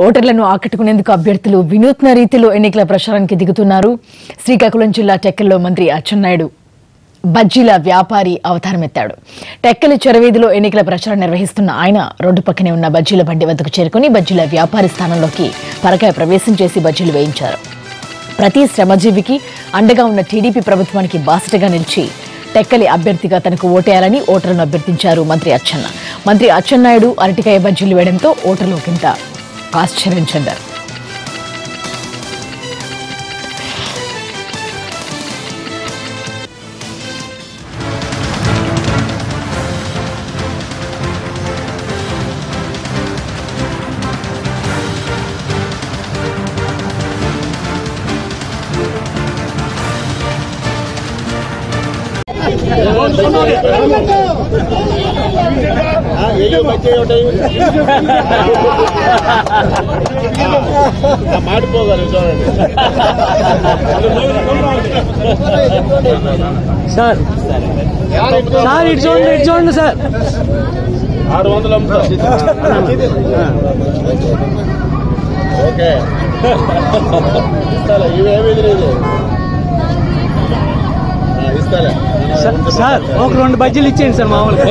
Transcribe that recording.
ఓటర్లను ఆకట్టుకునేందుకు అభ్యర్థులు వినూత్న రీతిలో ఎన్నికల ప్రచారానికి దిగుతున్నారు. శ్రీకాకుళం జిల్లా టెక్కల్లో మంత్రి అచ్చెన్నాయుడు బజ్జీల వ్యాపారి అవతారమెత్తాడు. టెక్కలి చెరవీధిలో ఎన్నికల ప్రచారం నిర్వహిస్తున్న ఆయన రోడ్డు పక్కనే ఉన్న బజ్జీల బండి వద్దకు చేరుకుని బజ్జీల వ్యాపారి స్థానంలోకి పరకాయ ప్రవేశం చేసి బజ్జీలు వేయించారు. ప్రతి శ్రమజీవికి అండగా ఉన్న టీడీపీ ప్రభుత్వానికి బాసటగా నిలిచి టెక్కలి అభ్యర్థిగా తనకు ఓటేయాలని ఓటర్లను అభ్యర్థించారు మంత్రి అచ్చెన్నాయుడు అరటికాయ బజ్జీలు వేయడంతో ఓటర్లు ఒకంత ఆశ్చర్యం చెందారు. సార్ ఇటు చూడండి సార్ 600 ఓకే ఇస్తాలే ఇవేమీ లేదు ఇస్తాలే సార్ ఒక 2 బజ్జీలు ఇచ్చేయండి సార్ మామూలుగా.